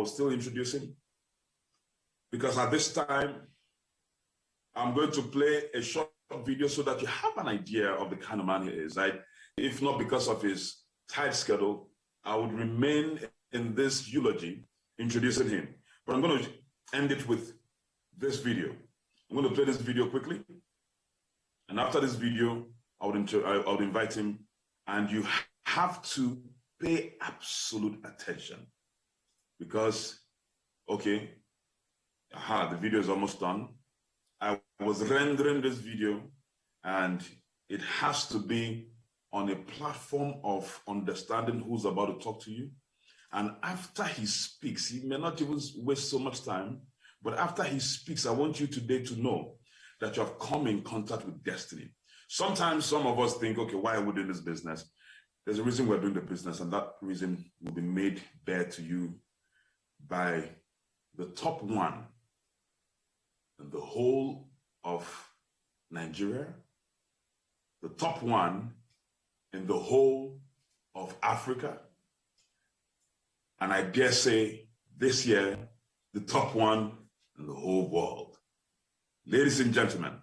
will still introduce him, because at this time, I'm going to play a short video so that you have an idea of the kind of man he is. If not because of his tight schedule, I would remain in this eulogy introducing him. But I'm going to end it with this video. I'm going to play this video quickly. And after this video, I would invite him, and you have to pay absolute attention because, okay, the video is almost done. I was rendering this video, and it has to be on a platform of understanding who's about to talk to you. And after he speaks, he may not even waste so much time, but after he speaks, I want you today to know that you have come in contact with destiny. Sometimes some of us think, okay, why are we doing this business? There's a reason we're doing the business, and that reason will be made bare to you by the top one in the whole of Nigeria, the top one in the whole of Africa, and I dare say this year, the top one in the whole world. Ladies and gentlemen,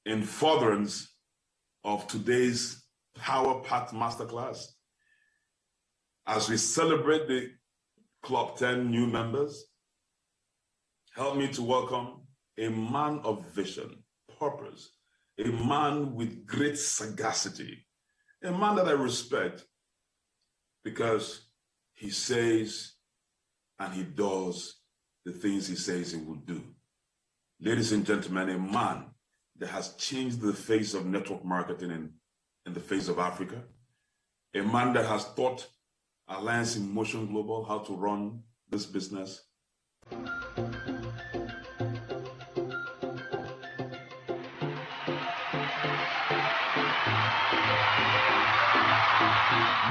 in furtherance of today's Power Path Masterclass, as we celebrate the Club 10 new members, help me to welcome a man of vision, purpose, a man with great sagacity, a man that I respect because he says and he does the things he says he will do. Ladies and gentlemen, a man that has changed the face of network marketing in the face of Africa, a man that has taught Alliance in Motion Global how to run this business.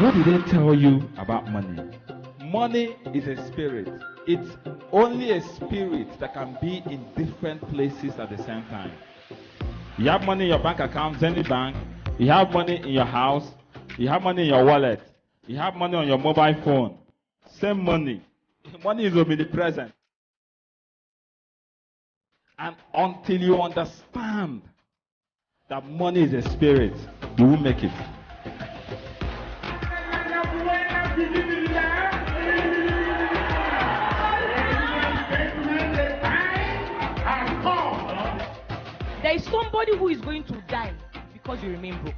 What did they tell you about money? Money is a spirit. It's only a spirit that can be in different places at the same time. You have money in your bank account, any bank. You have money in your house. You have money in your wallet. You have money on your mobile phone. Same money. Money is omnipresent. And until you understand that money is a spirit, you will make it. There is somebody who is going to die because you remain broke.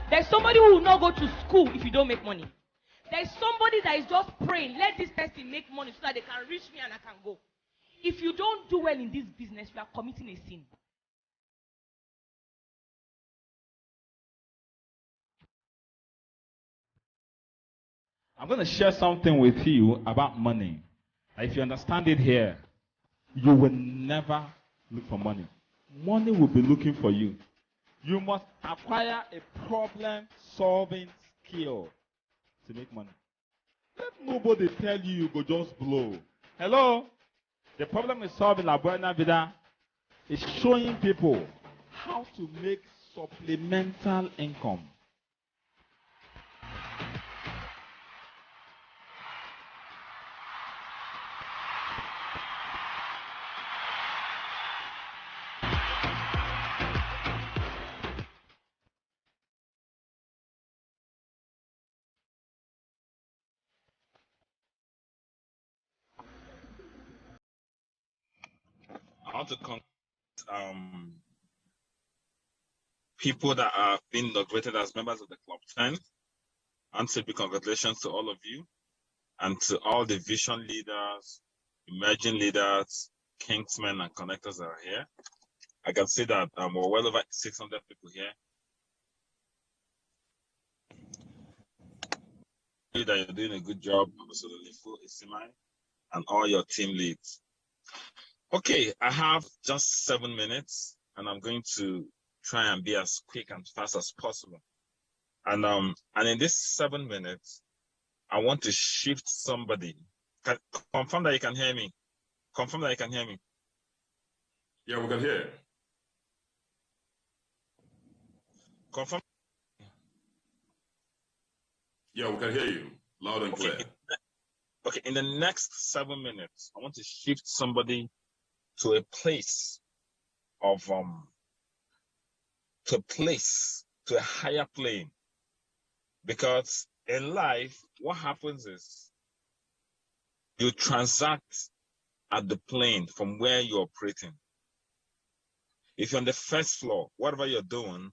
There is somebody who will not go to school if you don't make money. There is somebody that is just praying, let this person make money so that they can reach me and I can go. If you don't do well in this business, you are committing a sin. I'm going to share something with you about money. If you understand it here, you will never look for money. Money will be looking for you. You must acquire a problem-solving skill to make money. Let nobody tell you you go just blow. Hello? The problem is solving La Buena Vida is showing people how to make supplemental income. I want to contact people that have been inaugurated as members of the Club 10, and say big congratulations to all of you and to all the vision leaders, emerging leaders, kingsmen, and connectors that are here. I can see that we're well over 600 people here. That you're doing a good job, absolutely full Isimai, and all your team leads. Okay, I have just 7 minutes, and I'm going to try and be as quick and fast as possible. And in this 7 minutes, I want to shift somebody. Confirm that you can hear me. Confirm that you can hear me. Yeah, we can hear. Confirm. Yeah, we can hear you loud and clear. Okay, in the next 7 minutes, I want to shift somebody to a place of to a higher plane. Because in life, what happens is you transact at the plane from where you're operating. If you're on the first floor, whatever you're doing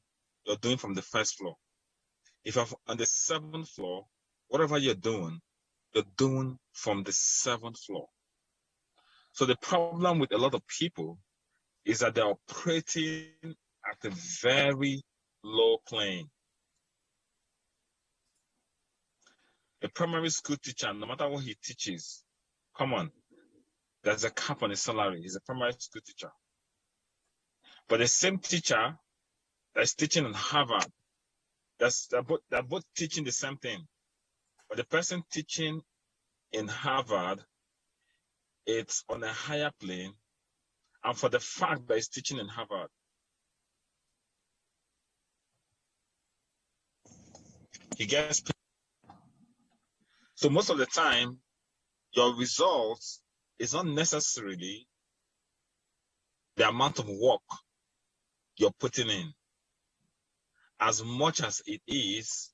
from the first floor. If you're on the 7th floor, whatever you're doing from the 7th floor. So the problem with a lot of people is that they're operating at a very low plane. A primary school teacher, no matter what he teaches, come on, there's a cap on his salary. He's a primary school teacher. But the same teacher that's teaching in Harvard, they're both teaching the same thing. But the person teaching in Harvard, it's on a higher plane. And for the fact that he's teaching in Harvard, he gets paid. So most of the time, your results is not necessarily the amount of work you're putting in, as much as it is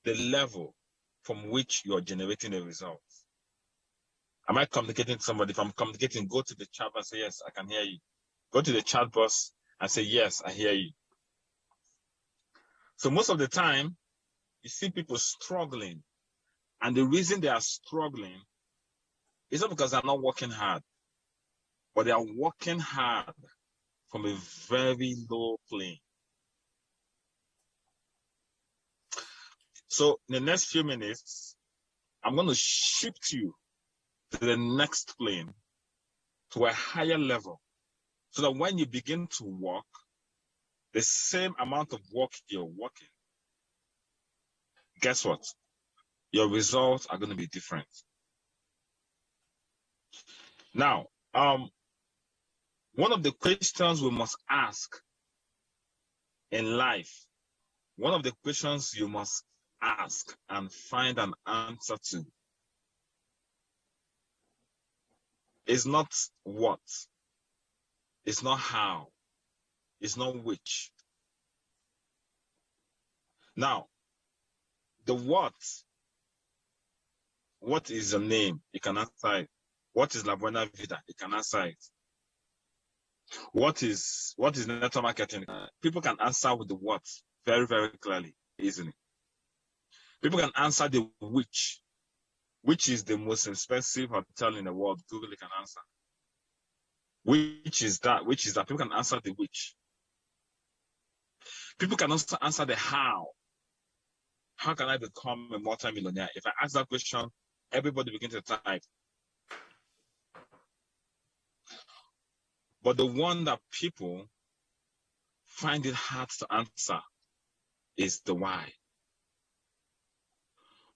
the level from which you're generating the results. Am I communicating to somebody? If I'm communicating, go to the chat and say, yes, I can hear you. Go to the chat box and say, yes, I hear you. So most of the time, you see people struggling. And the reason they are struggling is not because they're not working hard, but they are working hard from a very low plane. So in the next few minutes, I'm going to shift you to the next plane, to a higher level, so that when you begin to work, the same amount of work you're working, guess what? Your results are going to be different. Now, one of the questions we must ask in life, one of the questions you must ask and find an answer to is not what, it's not how, it's not which. Now, the what is your name? You can answer it. What is La Buena Vida? You can answer it. What is network marketing? People can answer with the what very, very clearly, easily. People can answer the which is the most expensive hotel in the world. Google can answer. Which is that? People can answer the which. People can also answer the how. How can I become a multi-millionaire? If I ask that question, everybody begins to type. But the one that people find it hard to answer is the why.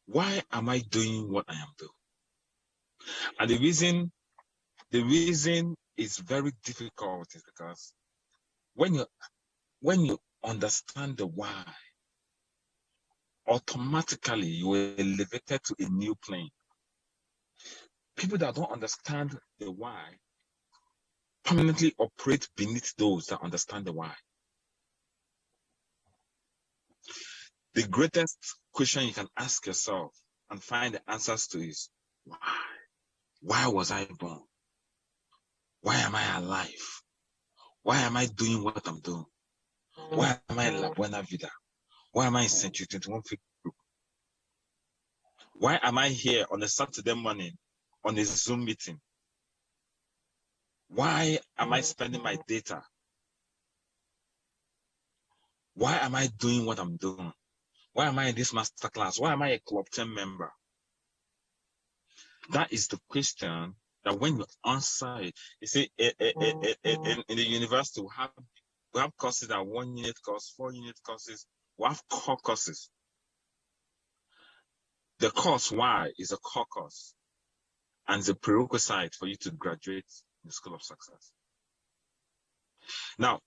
Why am I doing what I am doing? And the reason is very difficult is because when you understand the why, automatically you are elevated to a new plane. People that don't understand the why permanently operate beneath those that understand the why. The greatest question you can ask yourself and find the answers to is why? Why was I born? Why am I alive? Why am I doing what I'm doing? Why am I in La Buena Vida? Why am I in Century 21 Group? Why am I here on a Saturday morning on a Zoom meeting? Why am I spending my data? Why am I doing what I'm doing? Why am I in this masterclass? Why am I a Club 10 member? That is the question that when you answer it, you see, in the university, we have courses that 1 unit course, 4 unit courses. We have core courses. The course why is a core course and the prerequisite for you to graduate in the School of Success. Now,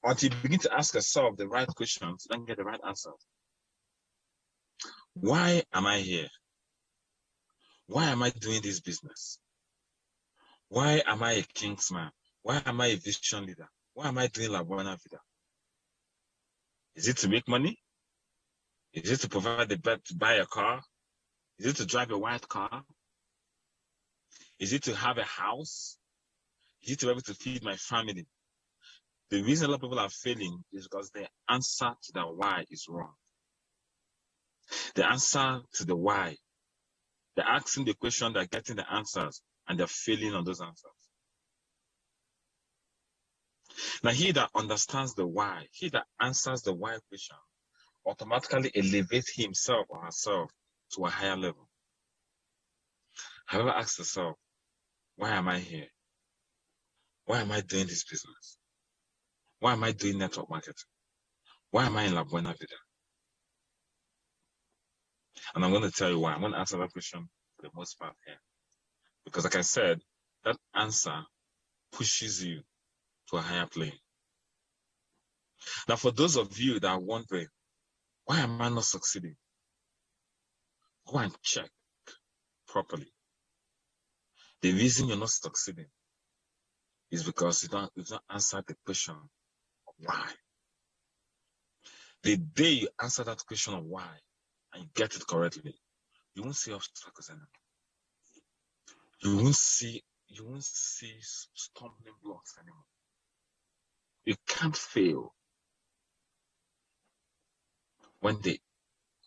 until you begin to ask yourself the right questions, then get the right answer. Why am I here? Why am I doing this business? Why am I a kingsman? Why am I a vision leader? Why am I doing La Buena Vida? Is it to make money? Is it to provide the bed to buy a car? Is it to drive a white car? Is it to have a house? Is it to be able to feed my family? The reason a lot of people are failing is because the answer to the why is wrong. The answer to the why, they're asking the question, they're getting the answers, and they're failing on those answers. Now, he that understands the why, he that answers the why question, automatically elevates himself or herself to a higher level. However, ask yourself, why am I here? Why am I doing this business? Why am I doing network marketing? Why am I in La Buena Vida? And I'm going to tell you why. I'm going to answer that question for the most part here. Because like I said, that answer pushes you to a higher plane. Now, for those of you that are wondering, why am I not succeeding? Go and check properly. The reason you're not succeeding is because you've not answered the question of why. The day you answer that question of why and you get it correctly, you won't see obstacles anymore. You won't see stumbling blocks anymore. You can't fail when the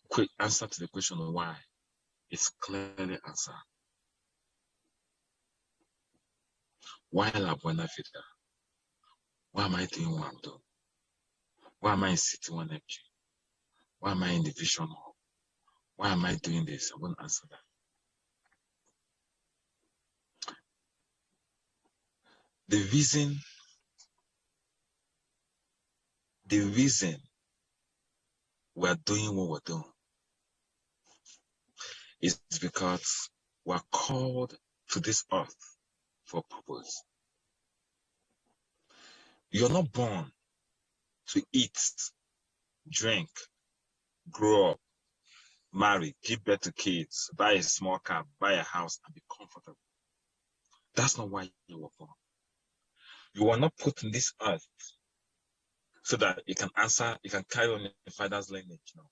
quick answer to the question of why is clearly answered. Why La Buena Vida? Why am I doing what I'm doing? Why am I in City 1FG? Why am I in the Vision Hub? Why am I doing this? I won't answer that. The reason we're doing what we're doing is because we're called to this earth for a purpose. You're not born to eat, drink, grow up, marry, give birth to kids, buy a small car, buy a house, and be comfortable. That's not why you were born. You were not put in this earth so that you can carry on your father's lineage. No.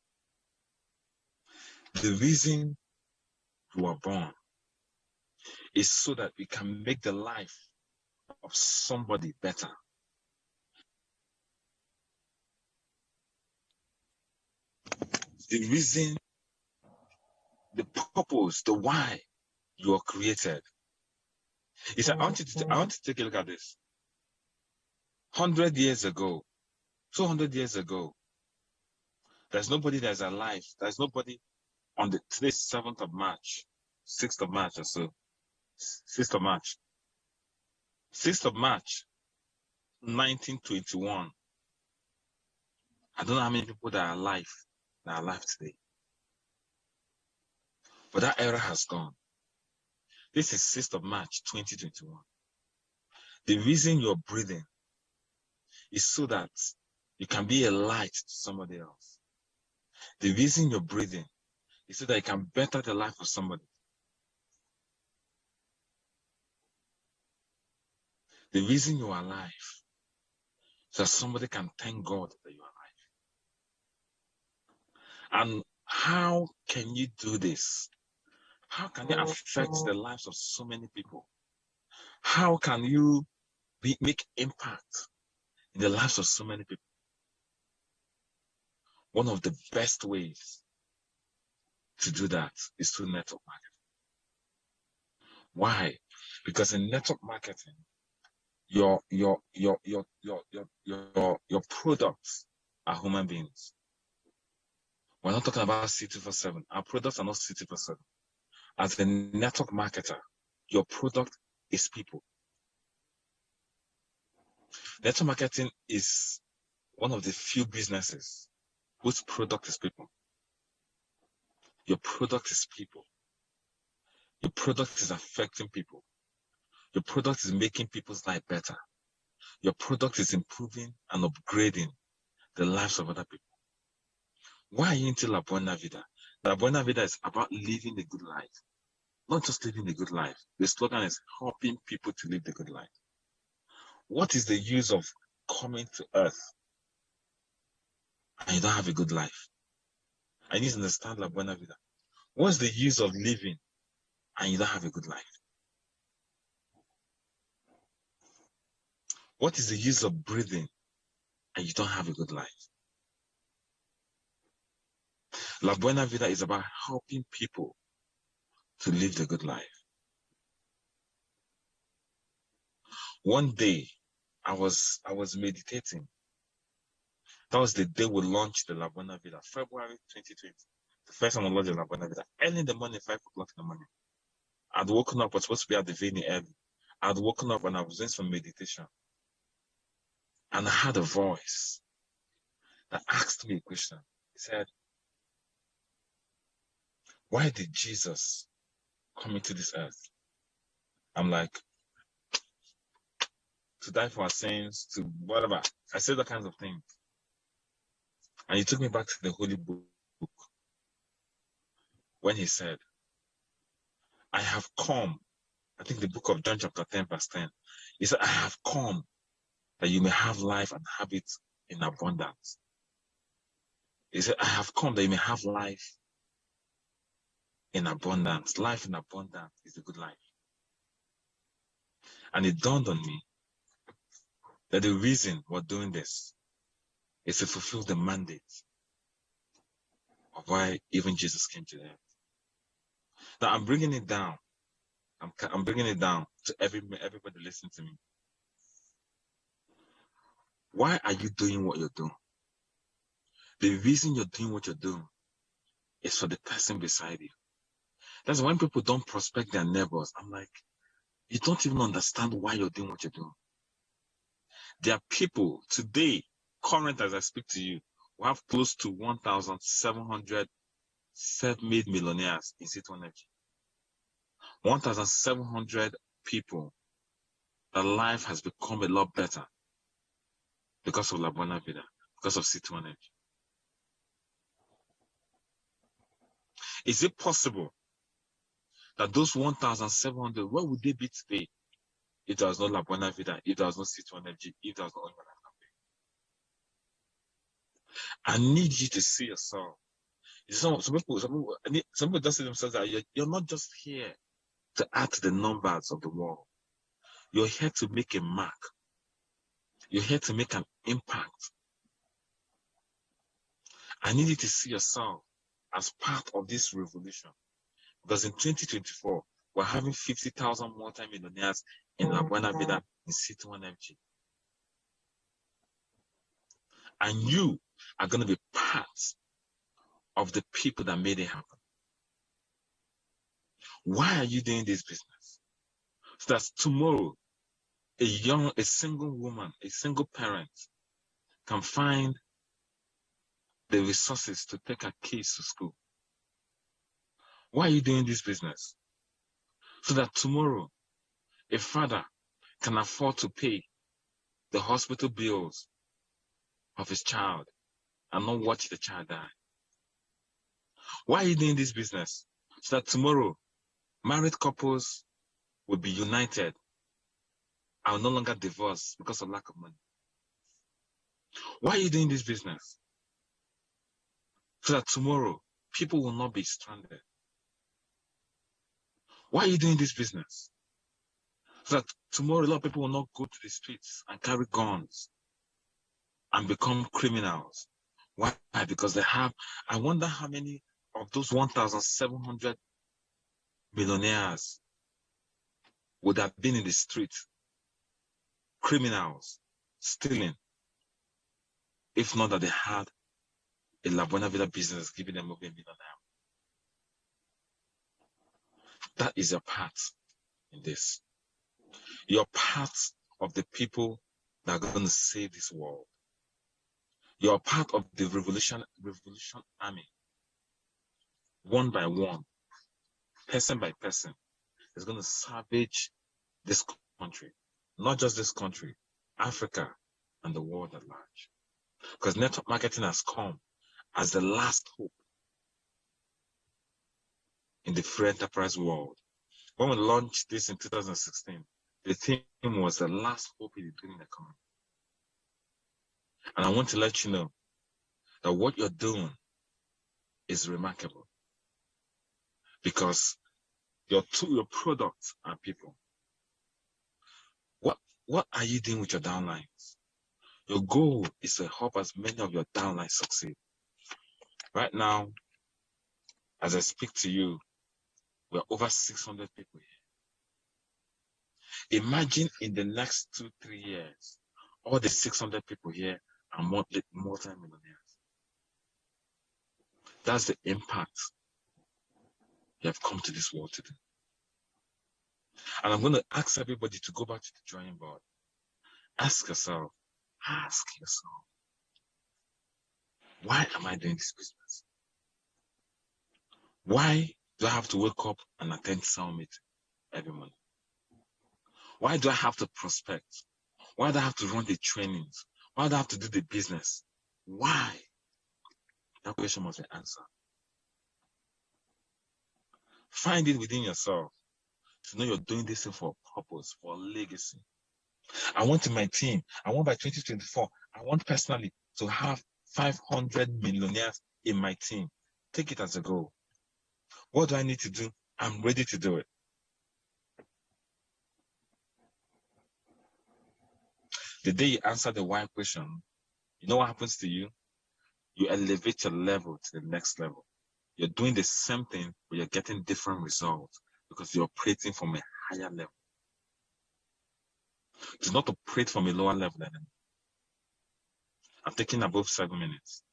The reason you were born is so that we can make the life of somebody better. The reason, the purpose, the why you are created. He said, I want to take a look at this. 100 years ago, 200 years ago, there's nobody that's alive. There's nobody on today's 7th of March, 6th of March or so. 6th of March. 6th of March, 1921. I don't know how many people that are alive today. But that era has gone. This is 6th of March, 2021. The reason you're breathing is so that you can be a light to somebody else. The reason you're breathing is so that you can better the life of somebody. The reason you're alive is so that somebody can thank God that you're alive. And how can you do this? How can you affect the lives of so many people? How can you make impact in the lives of so many people? One of the best ways to do that is through network marketing. Why? Because in network marketing, your products are human beings. We're not talking about C247. Our products are not C247. As a network marketer, your product is people. Network marketing is one of the few businesses whose product is people. Your product is people. Your product is affecting people. Your product is making people's life better. Your product is improving and upgrading the lives of other people. Why are you into La Buena Vida? La Buena Vida is about living a good life, not just living a good life. The slogan is helping people to live the good life. What is the use of coming to earth and you don't have a good life? I need to understand La Buena Vida. What's the use of living and you don't have a good life? What is the use of breathing and you don't have a good life? La Buena Vida is about helping people to live the good life. One day, I was meditating. That was the day we launched the La Buena Vida, February 2020. The first time we launched the La Buena Vida, early in the morning, 5 o'clock in the morning. I'd woken up, I was supposed to be at the venue early. I'd woken up and I was doing some meditation. And I had a voice that asked me a question. He said, why did Jesus come into this earth? I'm like, to die for our sins, to whatever. I said that kinds of things. And he took me back to the Holy Book when he said, I have come. I think the book of John chapter 10 verse 10. He said, I have come that you may have life and have it in abundance. He said, I have come that you may have life in abundance. Life in abundance is a good life. And it dawned on me that the reason we're doing this is to fulfill the mandate of why even Jesus came to earth. Now I'm bringing it down. I'm bringing it down to everybody listening to me. Why are you doing what you're doing? The reason you're doing what you're doing is for the person beside you. That's when people don't prospect their neighbors. I'm like, you don't even understand why you're doing what you're doing. There are people today, current as I speak to you, we have close to 1,700 self-made millionaires in City Energy. 1,700 people, their life has become a lot better because of La Buena Vida, because of City Energy. Is it possible that those 1,700, where would they be today if there was no La Buena Vida, if there was no City Energy, if there was no Oil and Cafe? I need you to see yourself. Some people just see themselves that you're not just here to add to the numbers of the world. You're here to make a mark. You're here to make an impact. I need you to see yourself as part of this revolution. Because in 2024, we're having 50,000 multi-millionaires in La Buena Vida in City Energy. And you are going to be part of the people that made it happen. Why are you doing this business? So that tomorrow, a single woman, a single parent can find the resources to take her kids to school. Why are you doing this business? So that tomorrow, a father can afford to pay the hospital bills of his child and not watch the child die. Why are you doing this business? So that tomorrow, married couples will be united and will no longer divorce because of lack of money. Why are you doing this business? So that tomorrow, people will not be stranded. Why are you doing this business? So that tomorrow, a lot of people will not go to the streets and carry guns and become criminals. Why? Because they have, I wonder how many of those 1,700 millionaires would have been in the street, criminals, stealing, if not that they had a La Buena Vida business giving them over $1 million. That is your part in this. You're part of the people that are going to save this world. You're part of the revolution army. One by one, person by person, is going to salvage this country. Not just this country, Africa and the world at large. Because network marketing has come as the last hope in the free enterprise world When we launched this in 2016, the theme was the last hope in the green economy. And I want to let you know that what you're doing is remarkable, because your products are people. What are you doing with your downlines? Your goal is to help as many of your downlines succeed. Right now, as I speak to you, we're over 600 people here. Imagine in the next 2-3 years, all the 600 people here are multi-millionaires. That's the impact you have come to this world to do. And I'm going to ask everybody to go back to the drawing board. Ask yourself, why am I doing this business? Why do I have to wake up and attend summit every morning? Why do I have to prospect? Why do I have to run the trainings? Why do I have to do the business? Why? That question must be answered. Find it within yourself to know you're doing this thing for a purpose, for a legacy. I want in my team, I want by 2024, I want personally to have 500 millionaires in my team. Take it as a goal. What do I need to do? I'm ready to do it. The day you answer the why question, you know what happens to you? You elevate your level to the next level. You're doing the same thing, but you're getting different results because you're operating from a higher level. Do not operate from a lower level anymore. I'm taking above 7 minutes,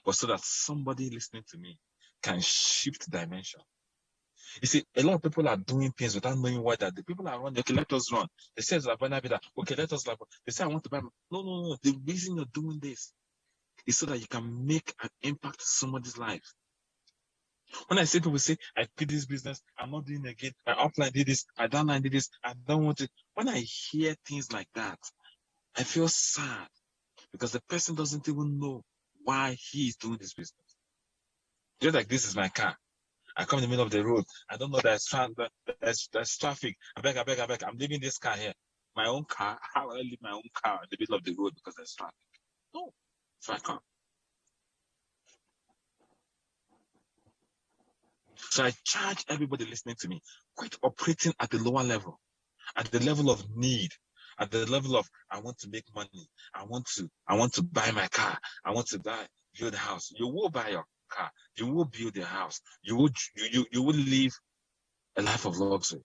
but so that somebody listening to me can shift dimension. You see, a lot of people are doing things without knowing why that the people are running. Okay, let us run. They say, okay, let us. They say, I want to buy. No. The reason you're doing this is so that you can make an impact to somebody's life. When I see people say, I quit this business, I'm not doing it again, my upline did this, my downline did this, I don't want it. When I hear things like that, I feel sad because the person doesn't even know why he is doing this business. Just like this is my car. I come in the middle of the road. I don't know there's traffic. I beg. I'm leaving this car here. My own car. How will I leave my own car in the middle of the road because there's traffic? No. So I can't. So I charge everybody listening to me, quit operating at the lower level, at the level of need, at the level of I want to make money. I want to buy my car. I want to build a house. You will buy your car. You will build a house. You will live a life of luxury.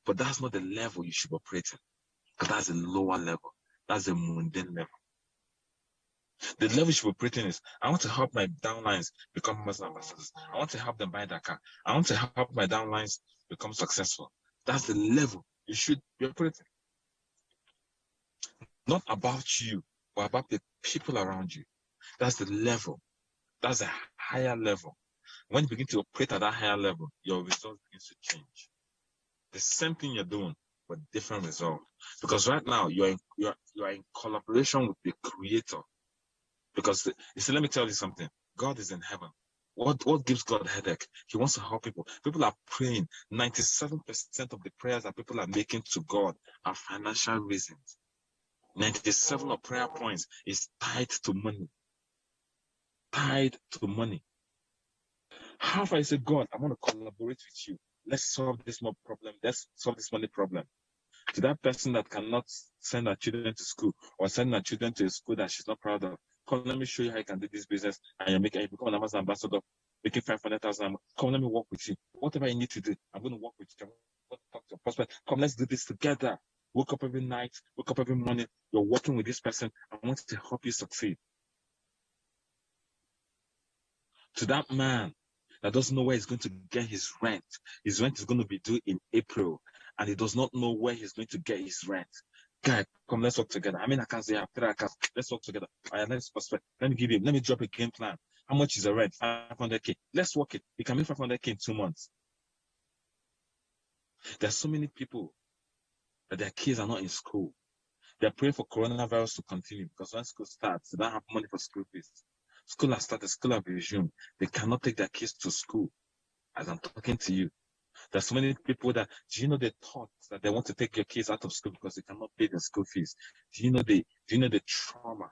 But that's not the level you should operate in. Because that's a lower level. That's a mundane level. The level you should be operating is, I want to help my downlines become muscle ambassadors. I want to help them buy that car. I want to help my downlines become successful. That's the level you should be operating. Not about you, but about the people around you. That's the level. That's a higher level. When you begin to operate at that higher level, your results begin to change. The same thing you're doing, but different result. Because right now you are in collaboration with the Creator. Because you see, let me tell you something. God is in heaven. What gives God a headache? He wants to help people. People are praying. 97% of the prayers that people are making to God are financial reasons. 97 of prayer points is tied to money. Tied to money. How if I say, God, I want to collaborate with you. Let's solve this more problem. Let's solve this money problem. To that person that cannot send her children to school or send her children to a school that she's not proud of, come, let me show you how you can do this business and you become an Amazon ambassador, making 500,000. Come, let me work with you. Whatever you need to do, I'm going to work with you. I'm going to talk to your prospect. Come, let's do this together. Wake up every night, wake up every morning. You're working with this person. I want to help you succeed. To that man that doesn't know where he's going to get his rent is going to be due in April, and he does not know where he's going to get his rent. Guy, come, let's work together. I mean, I can't say I have 3 accounts. Let's work together. Let me drop a game plan. How much is the rent? 500K. Let's work it. You can make 500K in 2 months. There's so many people that their kids are not in school. They're praying for coronavirus to continue because when school starts, they don't have money for school fees. School has started, school has resumed. They cannot take their kids to school as I'm talking to you. There's so many people that, do you know the thoughts that they want to take your kids out of school because they cannot pay the school fees? Do you know the trauma?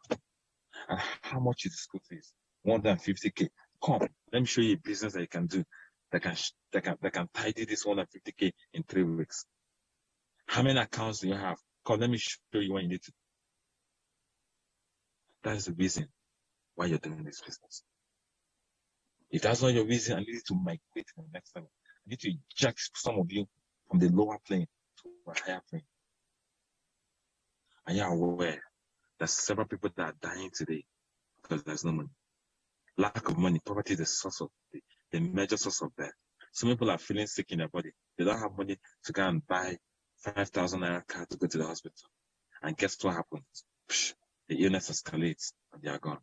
And how much is the school fees? More than 50K. Come, let me show you a business that you can do that can tidy this 150K in 3 weeks. How many accounts do you have? Come, let me show you what you need to do. That is the reason why you're doing this business. If that's not your reason, I need you to migrate to the next level. I need to eject some of you from the lower plane to a higher plane. Are you aware that several people that are dying today because there's no money? Lack of money, poverty is the source of the major source of death. Some people are feeling sick in their body. They don't have money to go and buy 5,000 naira car to go to the hospital. And guess what happens? Psh, the illness escalates and they are gone.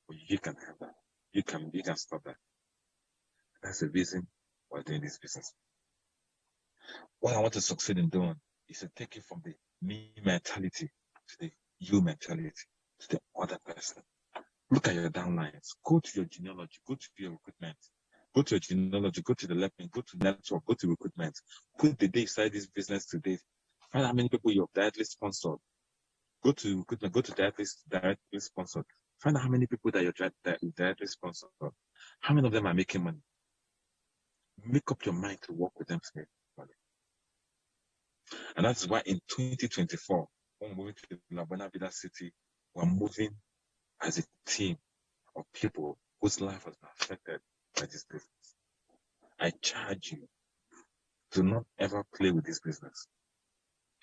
But you can have that. You can stop that. That's the reason we're doing this business. What I want to succeed in doing is to take it from the me mentality to the you mentality, to the other person. Look at your downlines. Go to your genealogy. Go to your recruitment. Go to your genealogy. Go to the left wing. Go to network. Go to recruitment. Put the day you started this business today. Find how many people you've directly sponsored. Go to recruitment. Go to directly sponsored. Find out how many people that you're directly sponsored. How many of them are making money? Make up your mind to work with them to make money. And that's why in 2024, when we're moving to La Buena Vida City, we're moving as a team of people whose life has been affected by this business. I charge you to not ever play with this business.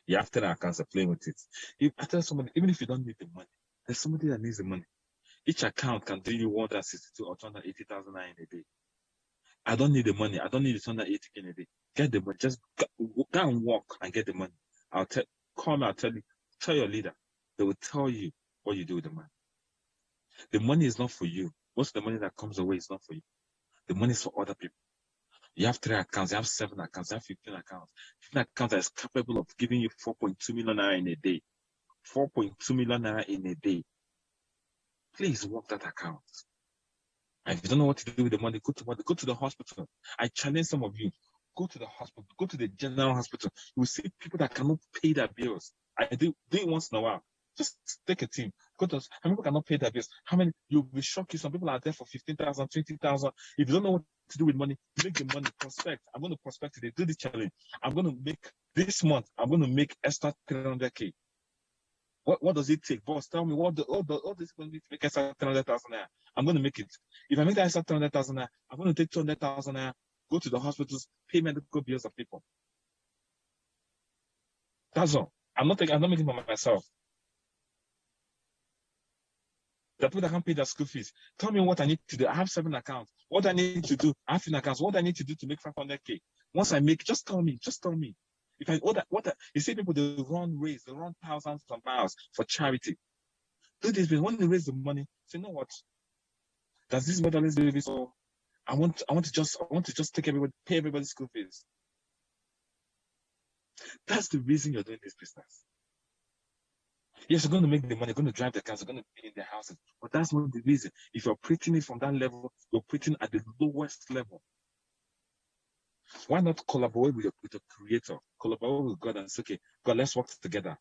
You have 10 accounts to play with it. I tell somebody, even if you don't need the money, there's somebody that needs the money. Each account can do you 162 or 280,000 in a day. I don't need the money. I don't need the 280K in a day. Get the money. Just go and walk and get the money. Call me, I'll tell you. Tell your leader. They will tell you what you do with the money. The money is not for you. Most of the money that comes away is not for you. The money is for other people. You have 3 accounts, you have 7 accounts, you have 15 accounts. 15 accounts that is capable of giving you 4.2 million naira in a day. 4.2 million naira in a day. Please work that account. And if you don't know what to do with the money, go to the hospital. I challenge some of you. Go to the hospital, go to the general hospital. You will see people that cannot pay their bills. I do it once in a while. Just take a team. Go to how many people cannot pay their bills? How many? You'll be shocked. Some people are there for 15,000, 20,000. If you don't know what to do with money, make the money. Prospect. I'm going to prospect today. Do this challenge. I'm going to make this month. I'm going to make extra 300K. What does it take, boss? Tell me what this is going to make extra 300,000 naira. I'm going to make it. If I make that extra 300,000 naira, I'm going to take 200,000 naira. Go to the hospitals, pay medical bills of people. That's all. I'm not making it for myself. The people that can't pay their school fees. Tell me what I need to do. I have 7 accounts. What I need to do. I have 10 accounts. What I need to do to make 500K. Once I make, just tell me. Just tell me. If I you see people they run thousands of miles for charity. Do this, when they raise the money, say, you know what? Does this matter? Let's do this. So I want to just pay everybody's school fees. That's the reason you're doing this business. Yes, you're going to make the money, you're going to drive the cars, you're going to be in the houses, but that's not the reason. If you're operating it from that level, you're operating at the lowest level. Why not collaborate with the creator? Collaborate with God and say, okay, God, let's work together.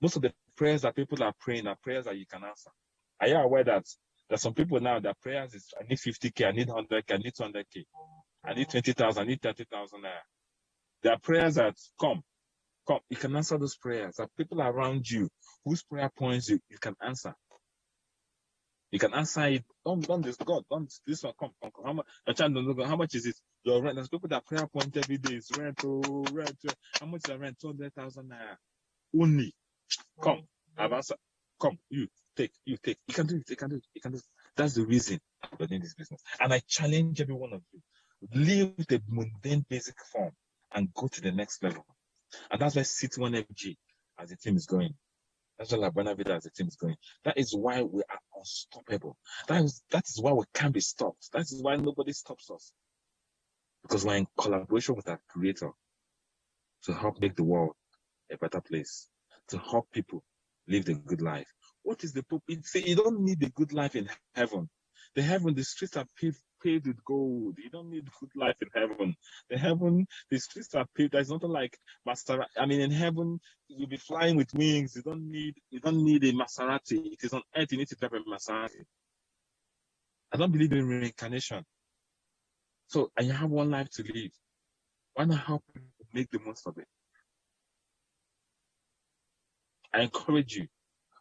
Most of the prayers that people are praying are prayers that you can answer. Are you aware that there's some people now that prayers is, I need 50K, I need 100K, I need 200K, I need 20,000, I need 30,000 naira. There are prayers that come, you can answer those prayers. There are people around you whose prayer points you can answer. You can answer it. Don't this God. Don't this one. Come. How much? Your child don't know. How much is it? Your rent. There's people that prayer point every day is rent. Oh, rent. How much is the rent? 200,000 naira. Only. Come. I've answered. Come. You take. You can do it. You can do it. That's the reason we're doing this business. And I challenge every one of you. Leave the mundane basic form and go to the next level. And that's why City1FG as the team is going. That's why La Buena Vida as the team is going. That is why we are unstoppable. That is why we can't be stopped. That is why nobody stops us. Because we're in collaboration with our creator to help make the world a better place, to help people live the good life. What is the purpose? You don't need a good life in heaven. The streets are paved paved with gold. You don't need good life in heaven. The heaven, the streets are paved. There's nothing like Maserati. I mean, in heaven, you'll be flying with wings. You don't need a Maserati. It is on earth, you need to drive a Maserati. I don't believe in reincarnation. So, and you have one life to live. Why not help people make the most of it? I encourage you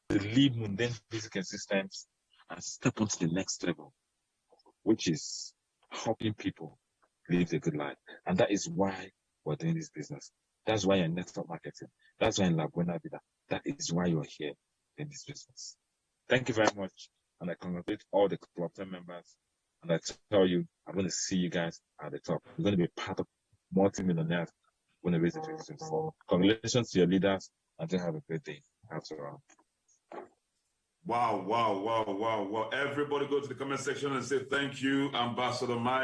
to leave mundane physical systems and step onto the next level, which is helping people live a good life. And that is why we're doing this business. That's why you're in network marketing. That's why in La Buena Vida. That is why you're here in this business. Thank you very much. And I congratulate all the Club 10 members. And I tell you, I'm going to see you guys at the top. You're going to be part of multi-millionaires when they raise the 2024. Congratulations to your leaders, and to have a great day. After all. Wow, wow, wow, wow, wow. Everybody go to the comment section and say thank you, Ambassador Mike.